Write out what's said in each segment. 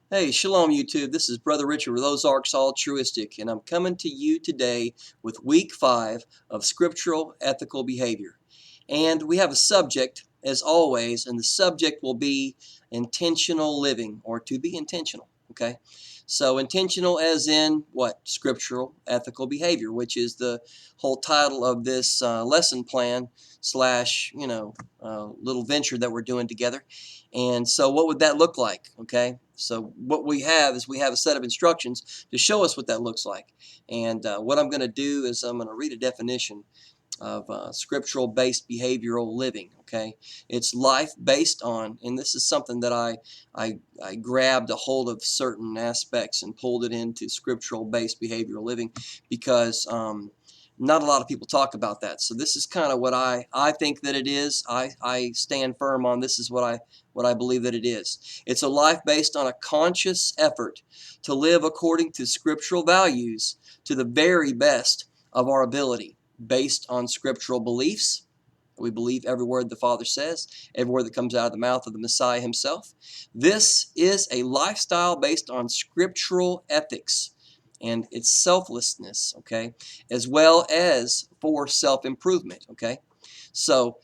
Hey, Shalom YouTube. This is Brother Richard with Ozarks Altruistic, and I'm coming to you today with week 5 of Scriptural Ethical Behavior. And we have a subject, as always, and the subject will be intentional living, or to be intentional, okay? So intentional as in what? Scriptural ethical behavior, which is the whole title of this lesson plan slash, little venture that we're doing together. And so what would that look like? Okay. So what we have is we have a set of instructions to show us what that looks like. And what I'm going to do is I'm going to read a definition of scriptural based behavioral living. Okay. It's life based on, and this is something that I grabbed a hold of certain aspects and pulled it into scriptural based behavioral living because not a lot of people talk about that. So this is kind of what I think that it is. I stand firm on this is what I believe that it is. It's a life based on a conscious effort to live according to scriptural values to the very best of our ability, based on scriptural beliefs. We believe every word the Father says, every word that comes out of the mouth of the Messiah himself. This is a lifestyle based on scriptural ethics and its selflessness, okay, as well as for self-improvement, okay. So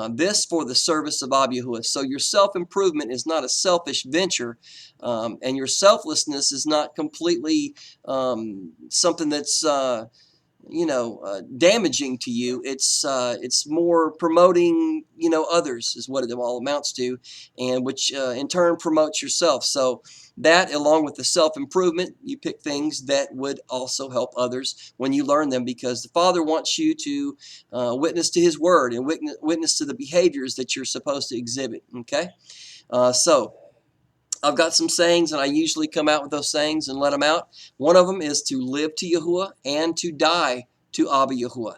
this for the service of Abba YaHuWaH. So your self-improvement is not a selfish venture, and your selflessness is not completely something that's damaging to you. It's more promoting others is what it all amounts to, and which in turn promotes yourself. So that, along with the self-improvement, you pick things that would also help others when you learn them, because the Father wants you to witness to His Word and witness to the behaviors that you're supposed to exhibit. Okay, so I've got some sayings, and I usually come out with those sayings and let them out. One of them is to live to Yahuwah and to die to Abba YaHuWaH.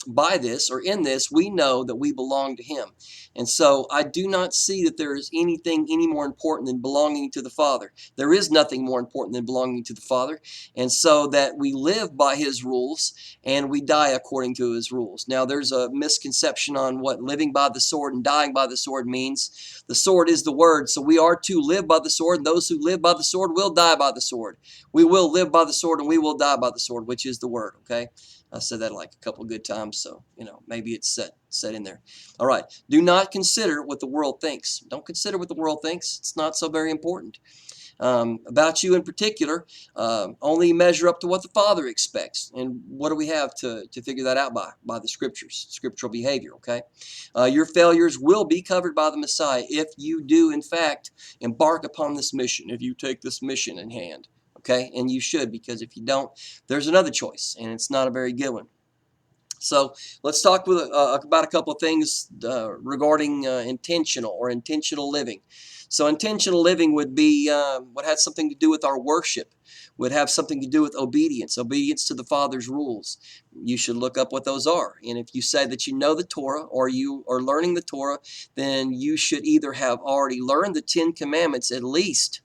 By this, or in this, we know that we belong to Him. And so I do not see that there is anything any more important than belonging to the Father. There is nothing more important than belonging to the Father. And so that we live by His rules and we die according to His rules. Now, there's a misconception on what living by the sword and dying by the sword means. The sword is the word, so we are to live by the sword, and those who live by the sword will die by the sword. We will live by the sword and we will die by the sword, which is the word, okay? I said that like a couple of good times, so maybe it's set in there. All right. Do not consider what the world thinks. Don't consider what the world thinks. It's not so very important. About you in particular, only measure up to what the Father expects. And what do we have to figure that out by? By the Scriptures, scriptural behavior, okay? Your failures will be covered by the Messiah if you do, in fact, embark upon this mission, if you take this mission in hand. Okay, and you should, because if you don't, there's another choice, and it's not a very good one. So let's talk about a couple of things regarding intentional living. So intentional living would be what has something to do with our worship, would have something to do with obedience to the Father's rules. You should look up what those are. And if you say that you know the Torah or you are learning the Torah, then you should either have already learned the 10 Commandments at least,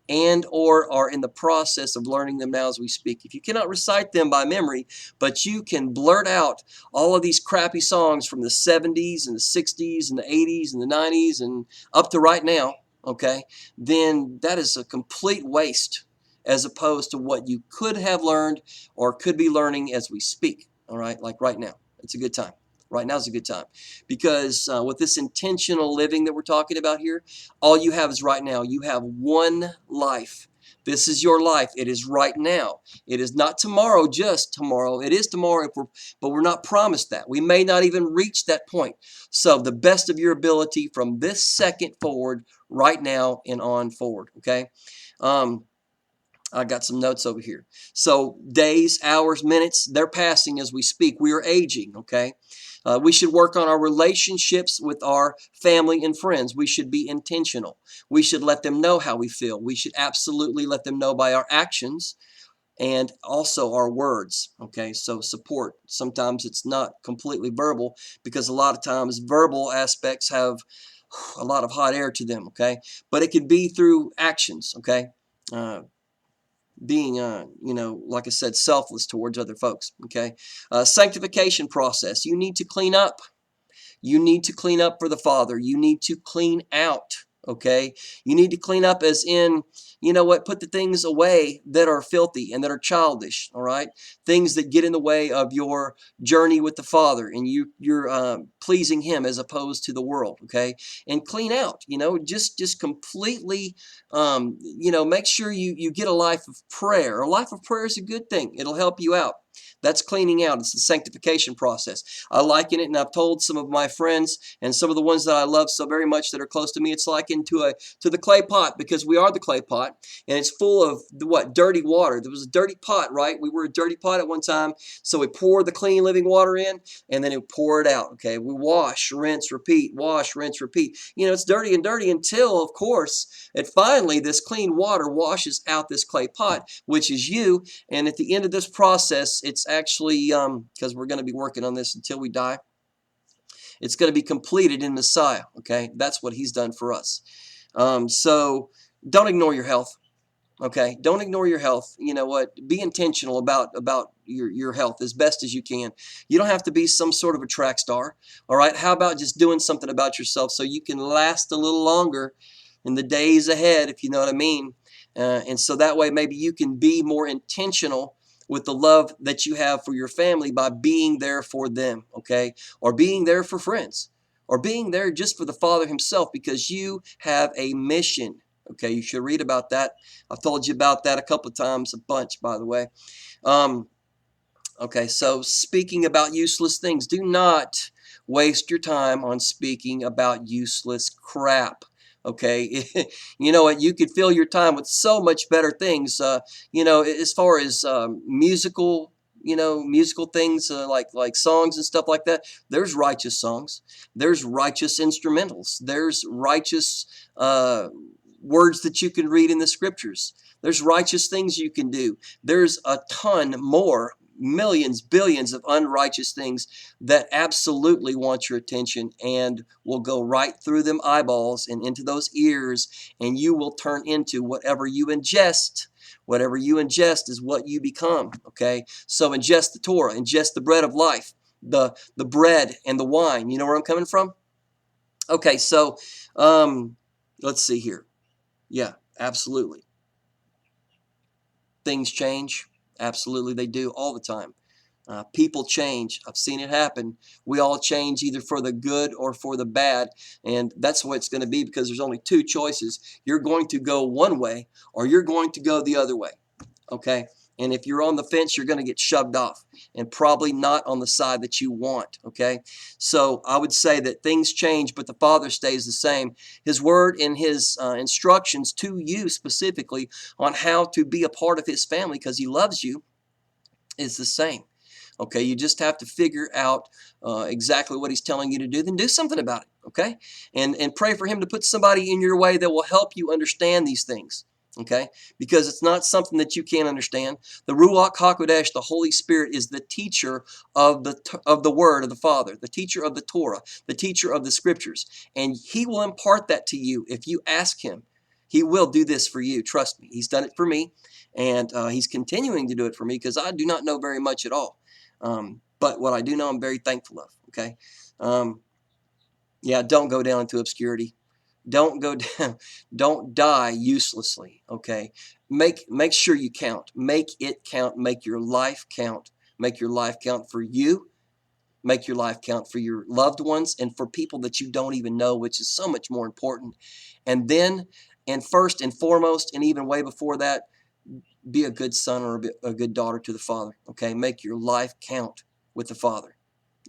and or are in the process of learning them now as we speak. If you cannot recite them by memory, but you can blurt out all of these crappy songs from the 70s and the 60s and the 80s and the 90s and up to right now, okay, then that is a complete waste as opposed to what you could have learned or could be learning as we speak, all right, like right now. It's a good time. Right now is a good time, because with this intentional living that we're talking about here, all you have is right now. You have one life. This is your life. It is right now. It is not tomorrow, just tomorrow. It is tomorrow, but we're not promised that. We may not even reach that point. So the best of your ability from this second forward, right now and on forward, okay? I got some notes over here. So days, hours, minutes, they're passing as we speak. We are aging, okay? We should work on our relationships with our family and friends. We should be intentional. We should let them know how we feel. We should absolutely let them know by our actions and also our words, okay? So support. Sometimes it's not completely verbal, because a lot of times verbal aspects have a lot of hot air to them, okay? But it could be through actions, okay? Being, like I said, selfless towards other folks, okay? Sanctification process. You need to clean up. You need to clean up for the Father. You need to clean out, Okay, you need to clean up as in, you know what, put the things away that are filthy and that are childish. All right, things that get in the way of your journey with the Father, and you're pleasing Him as opposed to the world. Okay, and clean out. Just completely. Make sure you get a life of prayer. A life of prayer is a good thing. It'll help you out. That's cleaning out. It's the sanctification process. I liken it, and I've told some of my friends and some of the ones that I love so very much that are close to me, it's likened to the clay pot, because we are the clay pot, and it's full of what? Dirty water. There was a dirty pot, right? We were a dirty pot at one time, so we pour the clean living water in, and then we pour it out. Okay, we wash, rinse, repeat, wash, rinse, repeat. It's dirty and dirty until, of course, finally this clean water washes out this clay pot, which is you. And at the end of this process, it's actually, because we're going to be working on this until we die, it's going to be completed in Messiah. Okay, that's what He's done for us. So don't ignore your health. Okay, don't ignore your health. You know what? Be intentional about your health as best as you can. You don't have to be some sort of a track star. All right, how about just doing something about yourself so you can last a little longer in the days ahead, if you know what I mean. And so that way maybe you can be more intentional with the love that you have for your family by being there for them, okay? Or being there for friends, or being there just for the Father Himself, because you have a mission. Okay, you should read about that. I've told you about that a couple of times, a bunch, by the way. Okay, so speaking about useless things, do not waste your time on speaking about useless crap. Okay, you know what? You could fill your time with so much better things. As far as musical things like songs and stuff like that. There's righteous songs. There's righteous instrumentals. There's righteous words that you can read in the Scriptures. There's righteous things you can do. There's a ton more, millions, billions of unrighteous things that absolutely want your attention and will go right through them eyeballs and into those ears, and you will turn into whatever you ingest. Whatever you ingest is what you become. Okay, so ingest the Torah, ingest the bread of life, the bread and the wine. You know where I'm coming from? Okay, so let's see here. Yeah, absolutely. Things change. Absolutely, they do all the time. People change. I've seen it happen. We all change either for the good or for the bad. And that's what it's going to be, because there's only two choices. You're going to go one way or you're going to go the other way. Okay? And if you're on the fence, you're going to get shoved off, and probably not on the side that you want. Okay? So I would say that things change, but the Father stays the same. His word and His instructions to you specifically on how to be a part of His family, because He loves you, is the same. Okay, you just have to figure out exactly what He's telling you to do, then do something about it. Okay, and pray for Him to put somebody in your way that will help you understand these things. Okay, because it's not something that you can't understand. The Ruach HaKodesh, the Holy Spirit, is the teacher of the Word of the Father, the teacher of the Torah, the teacher of the Scriptures, and He will impart that to you if you ask Him. He will do this for you. Trust me. He's done it for me, and He's continuing to do it for me, because I do not know very much at all. But what I do know, I'm very thankful of. Okay. Yeah, don't go down into obscurity. Don't go down. Don't die uselessly. Okay. Make sure you count. Make it count. Make your life count. Make your life count for you. Make your life count for your loved ones and for people that you don't even know, which is so much more important. And then, and first and foremost, and even way before that, be a good son or a good daughter to the Father. Okay, make your life count with the Father.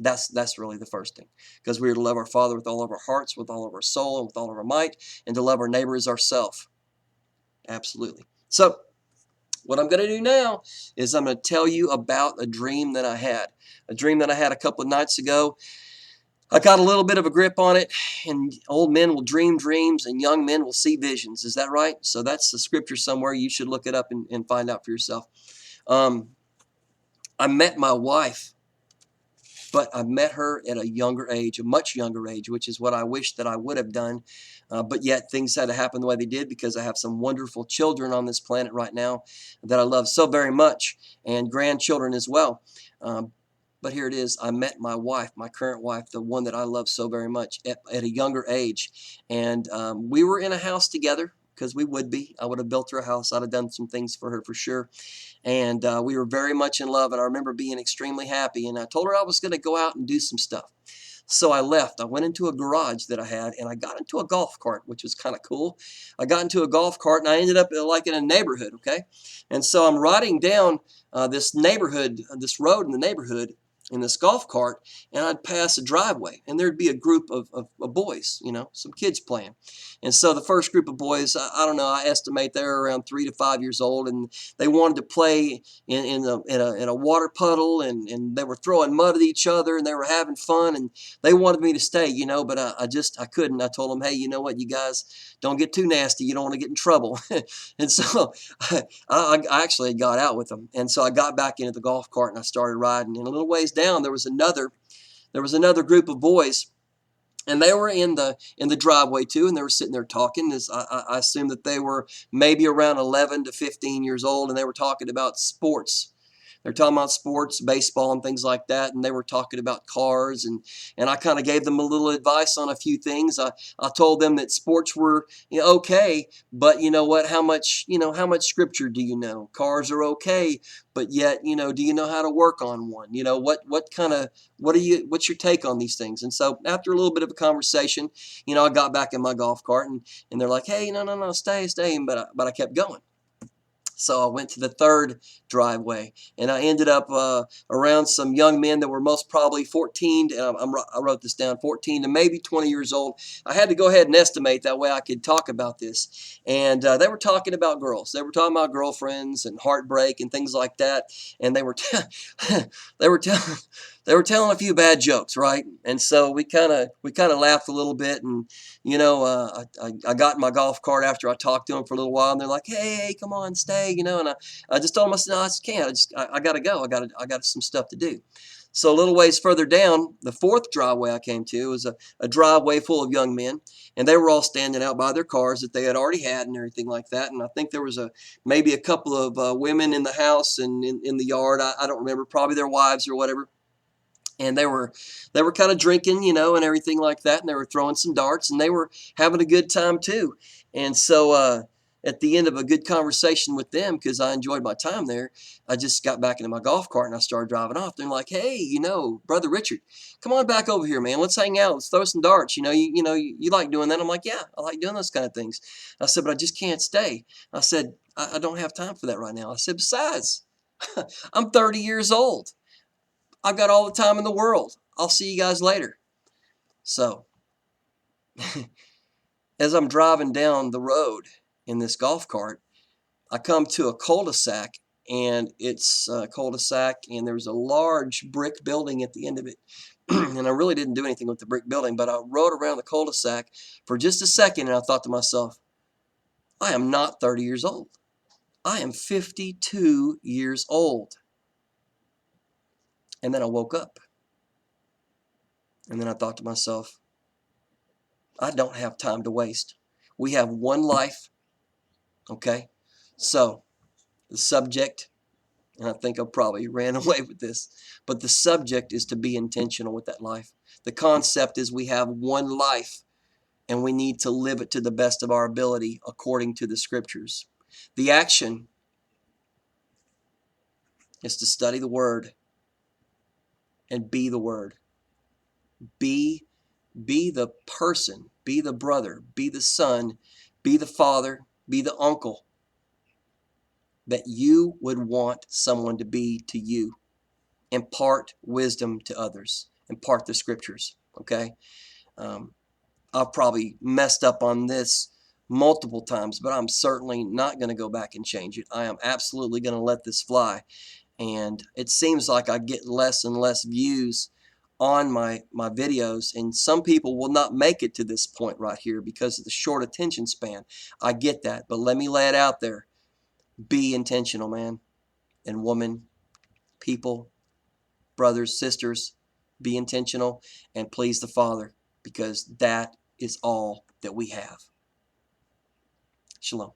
That's really the first thing, because we are to love our Father with all of our hearts, with all of our soul, and with all of our might, and to love our neighbor as ourselves. Absolutely. So what I'm going to do now is I'm going to tell you about a dream that I had. A dream that I had a couple of nights ago. I got a little bit of a grip on it, and old men will dream dreams and young men will see visions. Is that right? So that's the scripture somewhere. You should look it up and find out for yourself. I met my wife, but I met her at a younger age, a much younger age, which is what I wish that I would have done. But yet things had to happen the way they did, because I have some wonderful children on this planet right now that I love so very much, and grandchildren as well. But here it is. I met my wife, my current wife, the one that I love so very much, at a younger age. And we were in a house together because we would be. I would have built her a house. I'd have done some things for her for sure. And we were very much in love. And I remember being extremely happy. And I told her I was going to go out and do some stuff. So I left. I went into a garage that I had, and I got into a golf cart, which was kind of cool. I got into a golf cart, and I ended up like in a neighborhood, okay? And so I'm riding down this neighborhood, this road in the neighborhood, in this golf cart, and I'd pass a driveway, and there'd be a group of boys, some kids playing. And so the first group of boys, I don't know, I estimate they were around 3 to 5 years old, and they wanted to play in a water puddle, and they were throwing mud at each other, and they were having fun, and they wanted me to stay, but I couldn't. I told them, hey, you know what, you guys don't get too nasty. You don't want to get in trouble. And so I actually got out with them. And so I got back into the golf cart and I started riding. And a little ways down, there was another group of boys. And they were in the driveway too, and they were sitting there talking. I assume that they were maybe around 11 to 15 years old, and they were talking about sports. They're talking about sports, baseball, and things like that, and they were talking about cars, and I kind of gave them a little advice on a few things. I told them that sports were okay, but you know what? How much Scripture do you know? Cars are okay, but yet do you know how to work on one? What's your take on these things? And so after a little bit of a conversation, I got back in my golf cart, and they're like, hey, no, stay, but I kept going. So I went to the third driveway, and I ended up around some young men that were most probably 14, and I wrote this down, 14 to maybe 20 years old. I had to go ahead and estimate, that way I could talk about this. And they were talking about girls. They were talking about girlfriends and heartbreak and things like that. And they were they were telling a few bad jokes, right? And so we kind of laughed a little bit, and I got in my golf cart after I talked to them for a little while, and they're like, hey, come on, stay, and I just told them, I said, no, I just can't. I got to go. I got some stuff to do. So a little ways further down, the fourth driveway I came to was a driveway full of young men, and they were all standing out by their cars that they had already had and everything like that. And I think there was maybe a couple of women in the house and in the yard. I don't remember, probably their wives or whatever. And they were kind of drinking, and everything like that, and they were throwing some darts, and they were having a good time too. And so at the end of a good conversation with them, because I enjoyed my time there, I just got back into my golf cart and I started driving off. They're like, hey, Brother Richard, come on back over here, man. Let's hang out. Let's throw some darts. You like doing that. I'm like, yeah, I like doing those kind of things. I said, but I just can't stay. I said, I don't have time for that right now. I said, besides, I'm 30 years old. I've got all the time in the world. I'll see you guys later. So, as I'm driving down the road in this golf cart, I come to a cul-de-sac, and it's a cul-de-sac, and there's a large brick building at the end of it. And I really didn't do anything with the brick building, but I rode around the cul-de-sac for just a second, and I thought to myself, I am not 30 years old. I am 52 years old. And then I woke up. And then I thought to myself, I don't have time to waste. We have one life, okay? So the subject, and I think I probably ran away with this, but the subject is to be intentional with that life. The concept is we have one life, and we need to live it to the best of our ability according to the Scriptures. The action is to study the Word and be the Word. Be the person, be the brother, be the son, be the father, be the uncle that you would want someone to be to you. Impart wisdom to others. Impart the Scriptures, okay? I've probably messed up on this multiple times, but I'm certainly not going to go back and change it. I am absolutely going to let this fly. And it seems like I get less and less views on my videos, and some people will not make it to this point right here because of the short attention span. I get that, but let me lay it out there. Be intentional, man and woman, people, brothers, sisters. Be intentional and please the Father, because that is all that we have. Shalom.